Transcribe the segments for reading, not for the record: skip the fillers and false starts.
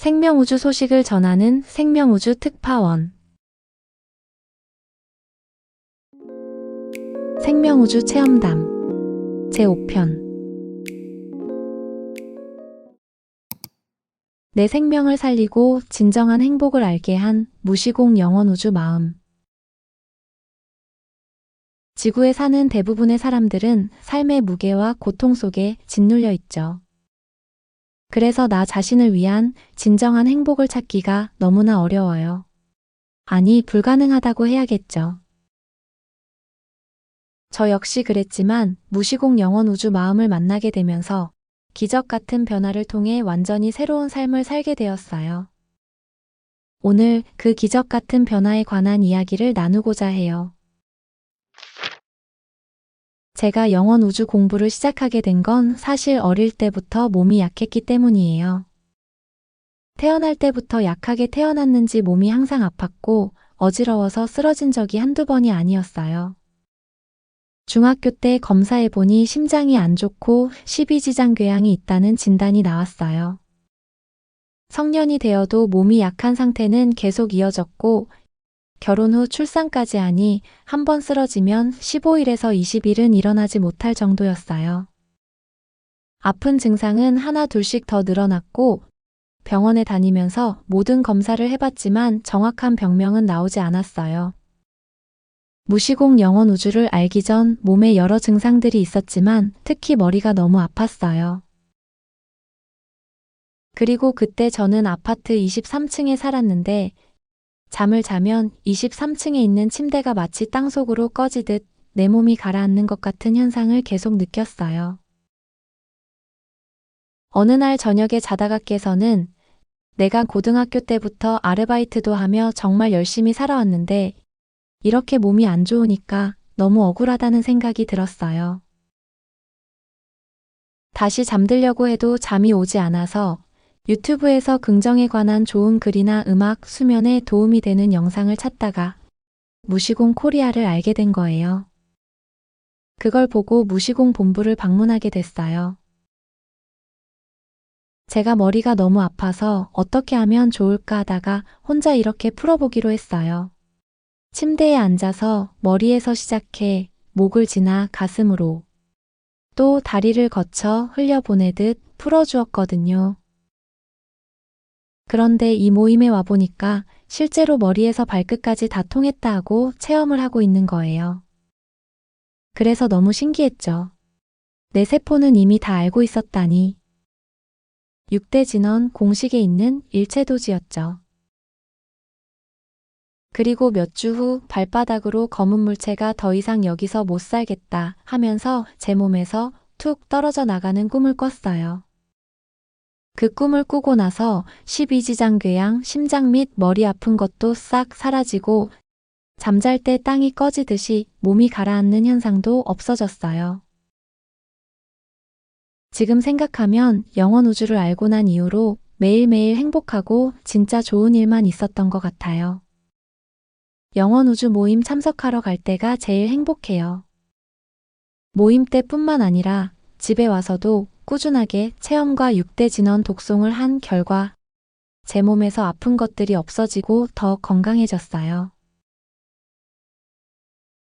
생명우주 소식을 전하는 생명우주 특파원. 생명우주 체험담 제5편. 내 생명을 살리고 진정한 행복을 알게 한 무시공 영원우주 마음. 지구에 사는 대부분의 사람들은 삶의 무게와 고통 속에 짓눌려 있죠. 그래서 나 자신을 위한 진정한 행복을 찾기가 너무나 어려워요. 아니, 불가능하다고 해야겠죠. 저 역시 그랬지만 무시공 영원우주 마음을 만나게 되면서 기적 같은 변화를 통해 완전히 새로운 삶을 살게 되었어요. 오늘 그 기적 같은 변화에 관한 이야기를 나누고자 해요. 제가 영원우주 공부를 시작하게 된 건 사실 어릴 때부터 몸이 약했기 때문이에요. 태어날 때부터 약하게 태어났는지 몸이 항상 아팠고 어지러워서 쓰러진 적이 한두 번이 아니었어요. 중학교 때 검사해보니 심장이 안 좋고 십이지장궤양이 있다는 진단이 나왔어요. 성년이 되어도 몸이 약한 상태는 계속 이어졌고 결혼 후 출산까지 하니 한 번 쓰러지면 15일에서 20일은 일어나지 못할 정도였어요. 아픈 증상은 하나 둘씩 더 늘어났고 병원에 다니면서 모든 검사를 해봤지만 정확한 병명은 나오지 않았어요. 무시공 영원우주를 알기 전 몸에 여러 증상들이 있었지만 특히 머리가 너무 아팠어요. 그리고 그때 저는 아파트 23층에 살았는데 잠을 자면 23층에 있는 침대가 마치 땅속으로 꺼지듯 내 몸이 가라앉는 것 같은 현상을 계속 느꼈어요. 어느 날 저녁에 자다가 깨서는 내가 고등학교 때부터 아르바이트도 하며 정말 열심히 살아왔는데 이렇게 몸이 안 좋으니까 너무 억울하다는 생각이 들었어요. 다시 잠들려고 해도 잠이 오지 않아서 유튜브에서 긍정에 관한 좋은 글이나 음악, 수면에 도움이 되는 영상을 찾다가 무시공 코리아를 알게 된 거예요. 그걸 보고 무시공 본부를 방문하게 됐어요. 제가 머리가 너무 아파서 어떻게 하면 좋을까 하다가 혼자 이렇게 풀어보기로 했어요. 침대에 앉아서 머리에서 시작해 목을 지나 가슴으로 또 다리를 거쳐 흘려보내듯 풀어주었거든요. 그런데 이 모임에 와보니까 실제로 머리에서 발끝까지 다 통했다 하고 체험을 하고 있는 거예요. 그래서 너무 신기했죠. 내 세포는 이미 다 알고 있었다니. 6대 진원 공식에 있는 일체도지였죠. 그리고 몇 주 후 발바닥으로 검은 물체가 더 이상 여기서 못 살겠다 하면서 제 몸에서 툭 떨어져 나가는 꿈을 꿨어요. 그 꿈을 꾸고 나서 십이지장궤양, 심장 및 머리 아픈 것도 싹 사라지고 잠잘 때 땅이 꺼지듯이 몸이 가라앉는 현상도 없어졌어요. 지금 생각하면 영원우주를 알고 난 이후로 매일매일 행복하고 진짜 좋은 일만 있었던 것 같아요. 영원우주 모임 참석하러 갈 때가 제일 행복해요. 모임 때뿐만 아니라 집에 와서도 꾸준하게 체험과 6대 진원 독송을 한 결과 제 몸에서 아픈 것들이 없어지고 더 건강해졌어요.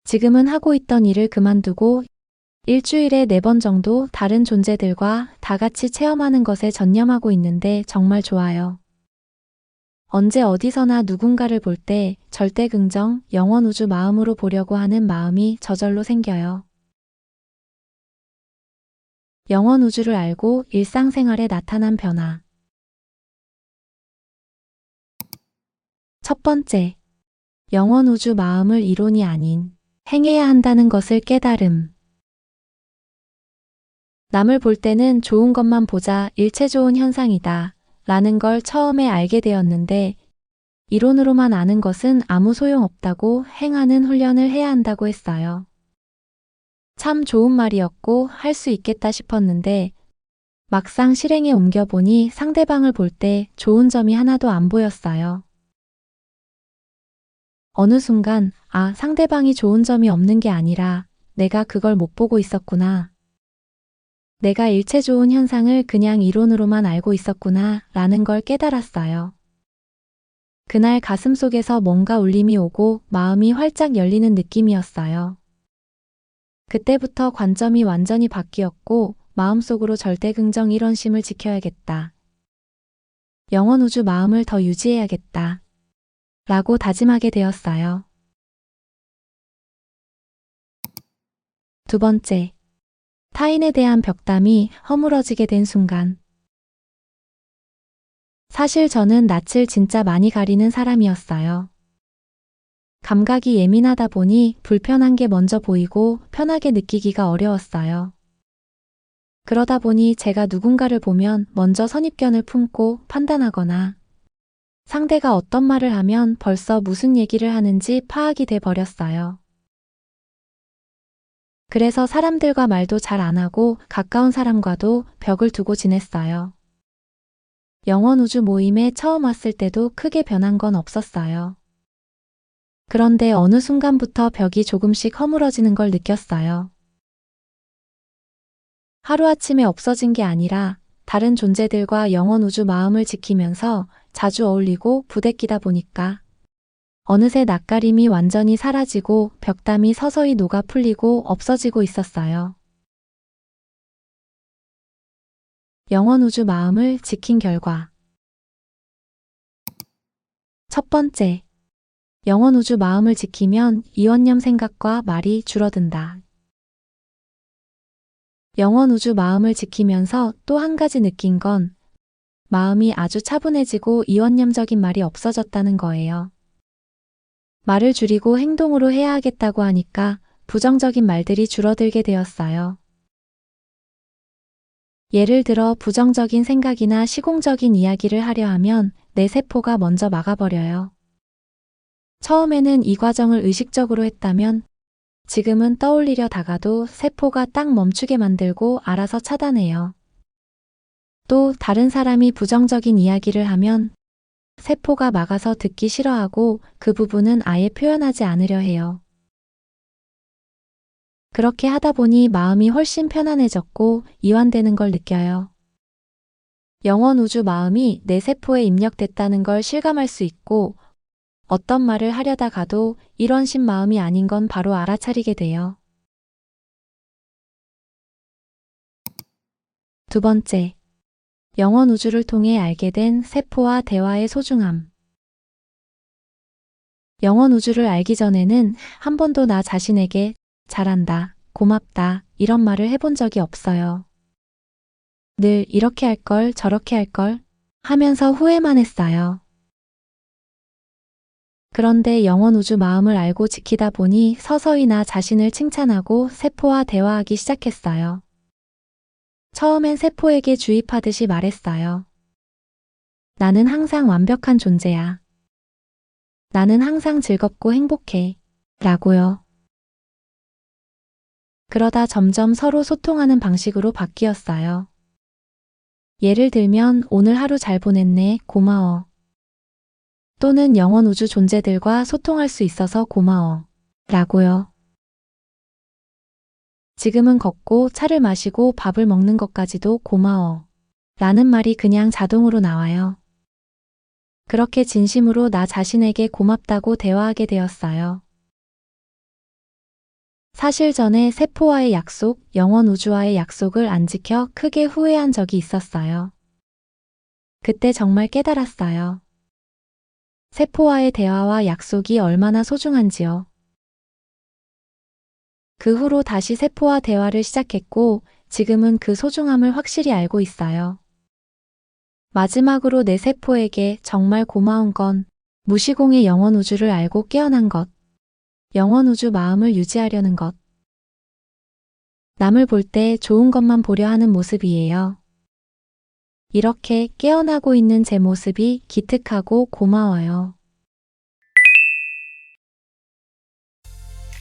지금은 하고 있던 일을 그만두고 일주일에 4번 정도 다른 존재들과 다 같이 체험하는 것에 전념하고 있는데 정말 좋아요. 언제 어디서나 누군가를 볼 때 절대 긍정, 영원우주 마음으로 보려고 하는 마음이 저절로 생겨요. 영원우주를 알고 일상생활에 나타난 변화. 첫 번째, 영원우주 마음을 이론이 아닌 행해야 한다는 것을 깨달음. 남을 볼 때는 좋은 것만 보자, 일체 좋은 현상이다 라는 걸 처음에 알게 되었는데 이론으로만 아는 것은 아무 소용없다고 행하는 훈련을 해야 한다고 했어요. 참 좋은 말이었고 할 수 있겠다 싶었는데 막상 실행에 옮겨보니 상대방을 볼 때 좋은 점이 하나도 안 보였어요. 어느 순간 상대방이 좋은 점이 없는 게 아니라 내가 그걸 못 보고 있었구나. 내가 일체 좋은 현상을 그냥 이론으로만 알고 있었구나 라는 걸 깨달았어요. 그날 가슴속에서 뭔가 울림이 오고 마음이 활짝 열리는 느낌이었어요. 그때부터 관점이 완전히 바뀌었고 마음속으로 절대 긍정 일원심을 지켜야겠다. 영원 우주 마음을 더 유지해야겠다. 라고 다짐하게 되었어요. 두 번째, 타인에 대한 벽담이 허물어지게 된 순간. 사실 저는 낯을 진짜 많이 가리는 사람이었어요. 감각이 예민하다 보니 불편한 게 먼저 보이고 편하게 느끼기가 어려웠어요. 그러다 보니 제가 누군가를 보면 먼저 선입견을 품고 판단하거나 상대가 어떤 말을 하면 벌써 무슨 얘기를 하는지 파악이 돼 버렸어요. 그래서 사람들과 말도 잘 안 하고 가까운 사람과도 벽을 두고 지냈어요. 영원 우주 모임에 처음 왔을 때도 크게 변한 건 없었어요. 그런데 어느 순간부터 벽이 조금씩 허물어지는 걸 느꼈어요. 하루아침에 없어진 게 아니라 다른 존재들과 영원 우주 마음을 지키면서 자주 어울리고 부대끼다 보니까 어느새 낯가림이 완전히 사라지고 벽담이 서서히 녹아 풀리고 없어지고 있었어요. 영원 우주 마음을 지킨 결과. 첫 번째, 영원 우주 마음을 지키면 이원념 생각과 말이 줄어든다. 영원 우주 마음을 지키면서 또 한 가지 느낀 건 마음이 아주 차분해지고 이원념적인 말이 없어졌다는 거예요. 말을 줄이고 행동으로 해야 하겠다고 하니까 부정적인 말들이 줄어들게 되었어요. 예를 들어 부정적인 생각이나 시공적인 이야기를 하려 하면 내 세포가 먼저 막아버려요. 처음에는 이 과정을 의식적으로 했다면 지금은 떠올리려 다가도 세포가 딱 멈추게 만들고 알아서 차단해요. 또 다른 사람이 부정적인 이야기를 하면 세포가 막아서 듣기 싫어하고 그 부분은 아예 표현하지 않으려 해요. 그렇게 하다 보니 마음이 훨씬 편안해졌고 이완되는 걸 느껴요. 영원 우주 마음이 내 세포에 입력됐다는 걸 실감할 수 있고 어떤 말을 하려다 가도 이런 신 마음이 아닌 건 바로 알아차리게 돼요. 두 번째, 영원 우주를 통해 알게 된 세포와 대화의 소중함. 영원 우주를 알기 전에는 한 번도 나 자신에게 잘한다, 고맙다 이런 말을 해본 적이 없어요. 늘 이렇게 할 걸, 저렇게 할 걸 하면서 후회만 했어요. 그런데 영원 우주 마음을 알고 지키다 보니 서서히 나 자신을 칭찬하고 세포와 대화하기 시작했어요. 처음엔 세포에게 주입하듯이 말했어요. 나는 항상 완벽한 존재야. 나는 항상 즐겁고 행복해. 라고요. 그러다 점점 서로 소통하는 방식으로 바뀌었어요. 예를 들면 오늘 하루 잘 보냈네, 고마워. 또는 영원 우주 존재들과 소통할 수 있어서 고마워. 라고요. 지금은 걷고 차를 마시고 밥을 먹는 것까지도 고마워. 라는 말이 그냥 자동으로 나와요. 그렇게 진심으로 나 자신에게 고맙다고 대화하게 되었어요. 사실 전에 세포와의 약속, 영원 우주와의 약속을 안 지켜 크게 후회한 적이 있었어요. 그때 정말 깨달았어요. 세포와의 대화와 약속이 얼마나 소중한지요. 그 후로 다시 세포와 대화를 시작했고 지금은 그 소중함을 확실히 알고 있어요. 마지막으로 내 세포에게 정말 고마운 건 무시공의 영원 우주를 알고 깨어난 것, 영원 우주 마음을 유지하려는 것. 남을 볼 때 좋은 것만 보려 하는 모습이에요. 이렇게 깨어나고 있는 제 모습이 기특하고 고마워요.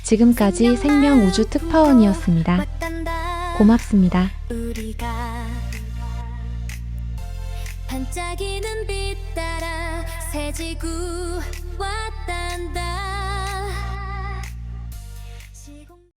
지금까지 생명 우주 특파원이었습니다. 고맙습니다. 우리가 반짝이는 빛 따라 새 지구 왔단다.